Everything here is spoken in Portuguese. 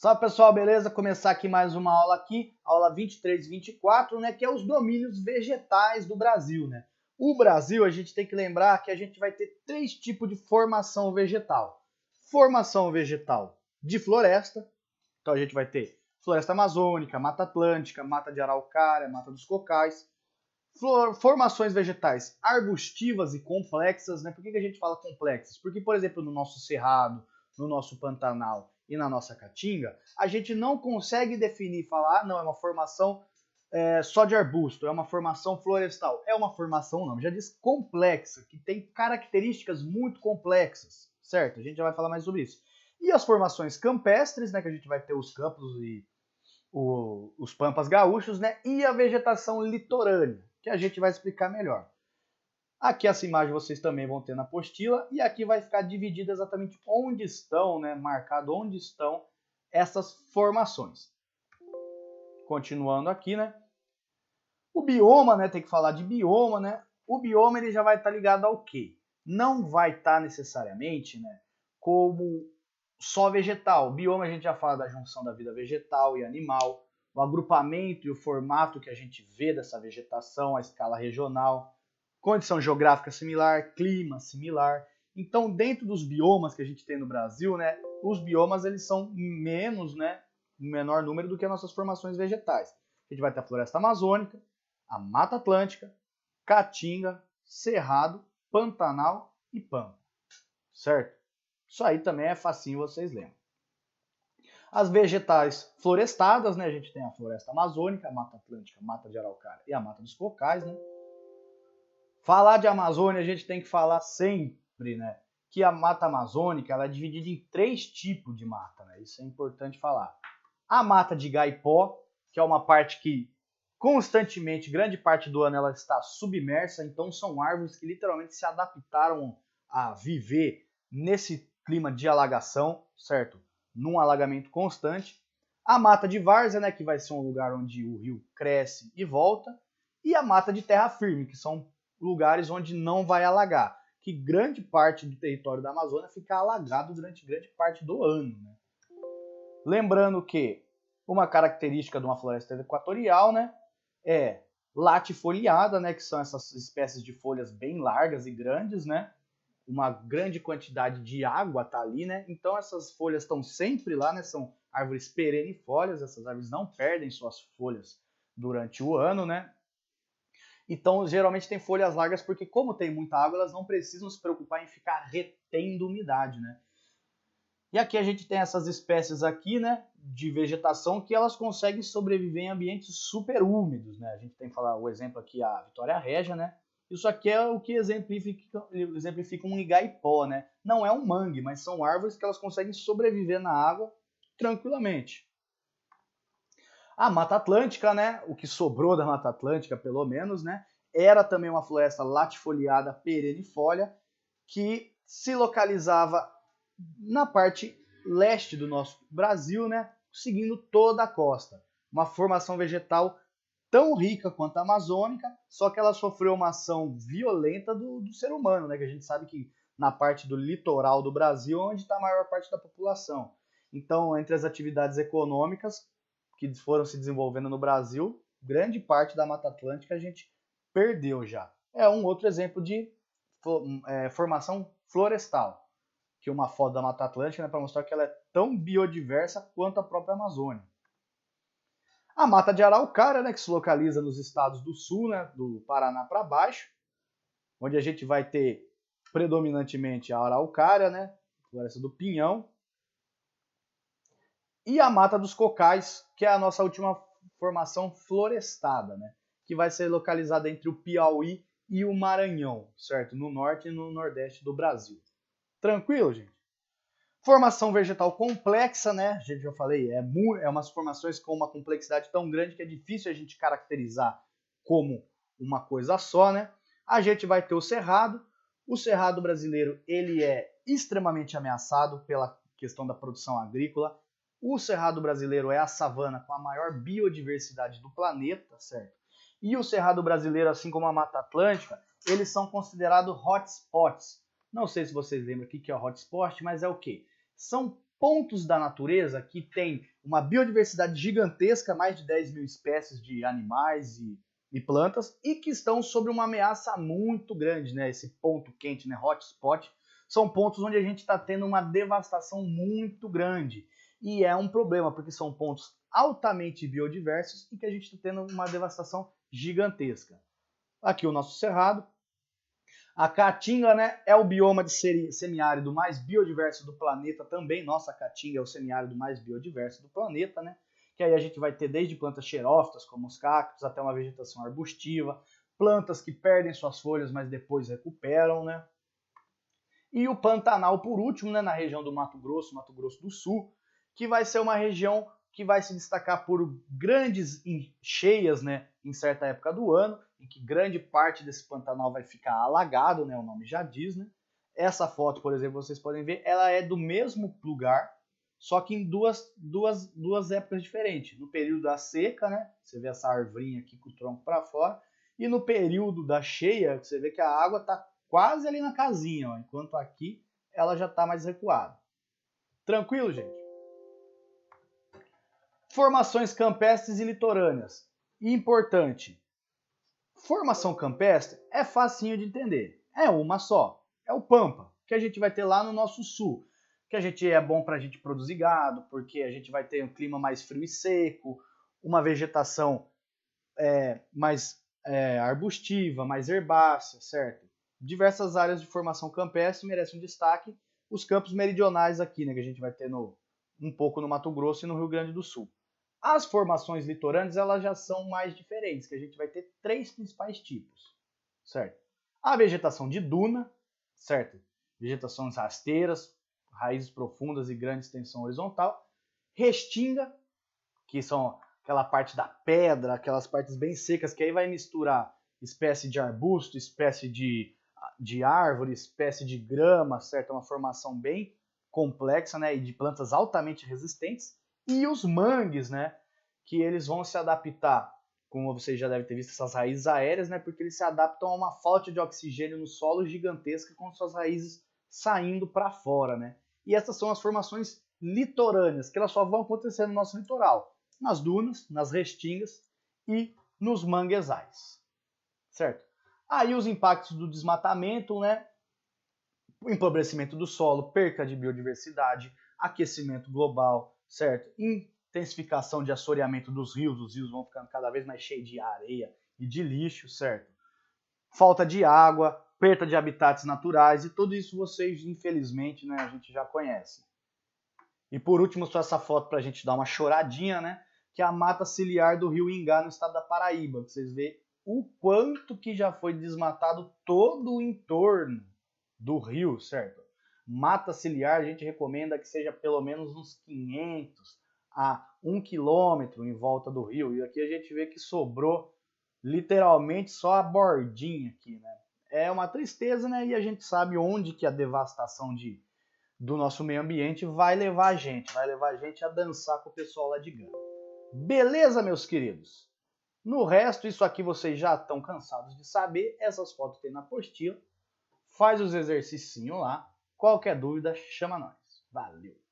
Salve pessoal, beleza? Começar aqui mais uma aula aqui, aula 23 e 24, né, que é os domínios vegetais do Brasil, né? O Brasil, a gente tem que lembrar que a gente vai ter três tipos de formação vegetal. Formação vegetal de floresta, então a gente vai ter floresta amazônica, mata atlântica, mata de araucária, mata dos cocais. Formações vegetais arbustivas e complexas, né? Por que a gente fala complexas? Porque, por exemplo, no nosso cerrado, no nosso pantanal e na nossa caatinga, a gente não consegue definir, falar, não, é uma formação só de arbusto, é uma formação florestal. É uma formação, não, já diz complexa, que tem características muito complexas, certo? A gente já vai falar mais sobre isso. E as formações campestres, né, que a gente vai ter os campos e os pampas gaúchos, né, e a vegetação litorânea, que a gente vai explicar melhor. Aqui essa imagem vocês também vão ter na apostila, e aqui vai ficar dividido exatamente onde estão, né, marcado onde estão essas formações. Continuando aqui, né, o bioma, né, tem que falar de bioma, né, o bioma ele já vai estar ligado ao quê? Não vai estar necessariamente, né, como só vegetal. O bioma a gente já fala da junção da vida vegetal e animal, o agrupamento e o formato que a gente vê dessa vegetação, a escala regional, condição geográfica similar, clima similar. Então, dentro dos biomas que a gente tem no Brasil, né, os biomas eles são menos, né, menor número do que as nossas formações vegetais. A gente vai ter a floresta amazônica, a mata atlântica, caatinga, cerrado, pantanal e pampa. Certo? Isso aí também é facinho, vocês lembram. As vegetais florestadas, né? A gente tem a floresta amazônica, a mata atlântica, a mata de araucária e a mata dos cocais, né? Falar de Amazônia, a gente tem que falar sempre, né? Que a mata amazônica ela é dividida em três tipos de mata, né? Isso é importante falar. A mata de Igaipó, que é uma parte que constantemente, grande parte do ano, ela está submersa, então são árvores que literalmente se adaptaram a viver nesse clima de alagação, certo? Num alagamento constante. A mata de várzea, né, que vai ser um lugar onde o rio cresce e volta. E a mata de terra firme, que são lugares onde não vai alagar. Que grande parte do território da Amazônia fica alagado durante grande parte do ano, né? Lembrando que uma característica de uma floresta equatorial, né, é latifoliada, né, que são essas espécies de folhas bem largas e grandes, né? Uma grande quantidade de água tá ali, né? Então essas folhas estão sempre lá, né? São árvores perennifólias, essas árvores não perdem suas folhas durante o ano, né? Então geralmente tem folhas largas porque como tem muita água, elas não precisam se preocupar em ficar retendo umidade, né? E aqui a gente tem essas espécies aqui, né, de vegetação que elas conseguem sobreviver em ambientes super úmidos, né? A gente tem que falar o exemplo aqui, a Vitória Régia, né? Isso aqui é o que exemplifica um igaipó, né? Não é um mangue, mas são árvores que elas conseguem sobreviver na água tranquilamente. A Mata Atlântica, né? O que sobrou da Mata Atlântica, pelo menos, né? Era também uma floresta latifoliada perennifólia que se localizava na parte leste do nosso Brasil, né? Seguindo toda a costa. Uma formação vegetal tão rica quanto a amazônica, só que ela sofreu uma ação violenta do ser humano, né? Que a gente sabe que na parte do litoral do Brasil é onde está a maior parte da população. Então, entre as atividades econômicas que foram se desenvolvendo no Brasil, grande parte da Mata Atlântica a gente perdeu já. É um outro exemplo de formação florestal, que uma foto da Mata Atlântica, né, para mostrar que ela é tão biodiversa quanto a própria Amazônia. A mata de araucária, né, que se localiza nos estados do sul, né, do Paraná para baixo, onde a gente vai ter predominantemente a araucária, né, floresta do pinhão, e a mata dos cocais, que é a nossa última formação florestada, né, que vai ser localizada entre o Piauí e o Maranhão, certo? No norte e no nordeste do Brasil. Tranquilo, gente? Formação vegetal complexa, né? A gente já falei, é umas formações com uma complexidade tão grande que é difícil a gente caracterizar como uma coisa só, né? A gente vai ter o cerrado. O cerrado brasileiro, ele é extremamente ameaçado pela questão da produção agrícola. O cerrado brasileiro é a savana com a maior biodiversidade do planeta, certo? E o cerrado brasileiro, assim como a Mata Atlântica, eles são considerados hotspots. Não sei se vocês lembram o que é hotspot, mas é o quê? São pontos da natureza que tem uma biodiversidade gigantesca, mais de 10 mil espécies de animais e plantas, e que estão sob uma ameaça muito grande, né? Esse ponto quente, né? Hotspot, são pontos onde a gente está tendo uma devastação muito grande. E é um problema, porque são pontos altamente biodiversos e que a gente está tendo uma devastação gigantesca. Aqui o nosso cerrado. A Caatinga, né, é o bioma de semiárido mais biodiverso do planeta também. Nossa, a Caatinga é o semiárido mais biodiverso do planeta, né? Que aí a gente vai ter desde plantas xerófitas, como os cactos, até uma vegetação arbustiva, plantas que perdem suas folhas, mas depois recuperam, né? E o Pantanal, por último, né, na região do Mato Grosso do Sul, que vai ser uma região que vai se destacar por grandes cheias, né, em certa época do ano, em que grande parte desse Pantanal vai ficar alagado, né, o nome já diz, né? Essa foto, por exemplo, vocês podem ver, ela é do mesmo lugar, só que em duas épocas diferentes. No período da seca, né, você vê essa arvorinha aqui com o tronco para fora, e no período da cheia, você vê que a água está quase ali na casinha, ó, enquanto aqui ela já está mais recuada. Tranquilo, gente? Formações campestres e litorâneas. Importante. Formação campestre é facinho de entender. É uma só. É o pampa, que a gente vai ter lá no nosso sul. Que a gente é bom para a gente produzir gado, porque a gente vai ter um clima mais frio e seco, uma vegetação mais arbustiva, mais herbácea, certo? Diversas áreas de formação campestre merecem um destaque. Os campos meridionais aqui, né, que a gente vai ter um pouco no Mato Grosso e no Rio Grande do Sul. As formações litorâneas, elas já são mais diferentes, que a gente vai ter 3 principais tipos, certo? A vegetação de duna, certo? Vegetações rasteiras, raízes profundas e grande extensão horizontal. Restinga, que são aquela parte da pedra, aquelas partes bem secas, que aí vai misturar espécie de arbusto, espécie de árvore, espécie de grama, certo? É uma formação bem complexa, né? E de plantas altamente resistentes. E os mangues, né? Que eles vão se adaptar, como vocês já devem ter visto, essas raízes aéreas, né? Porque eles se adaptam a uma falta de oxigênio no solo gigantesca com suas raízes saindo para fora, né? E essas são as formações litorâneas, que elas só vão acontecer no nosso litoral, nas dunas, nas restingas e nos manguezais, certo? Aí os impactos do desmatamento, né? O empobrecimento do solo, perca de biodiversidade, aquecimento global, certo? Intensificação de assoreamento dos rios, os rios vão ficando cada vez mais cheios de areia e de lixo, certo? Falta de água, perda de habitats naturais e tudo isso vocês, infelizmente, né, a gente já conhece. E por último, só essa foto para a gente dar uma choradinha, né? Que é a mata ciliar do rio Ingá, no estado da Paraíba. Vocês veem o quanto que já foi desmatado todo o entorno do rio, certo? Mata ciliar a gente recomenda que seja pelo menos uns 500 a 1 quilômetro em volta do rio. E aqui a gente vê que sobrou literalmente só a bordinha aqui, né? É uma tristeza, né? E a gente sabe onde que a devastação do nosso meio ambiente vai levar a gente a dançar com o pessoal lá de Gana. Beleza, meus queridos? No resto, isso aqui vocês já estão cansados de saber, essas fotos tem na apostila. Faz os exercícios lá. Qualquer dúvida, chama nós. Valeu!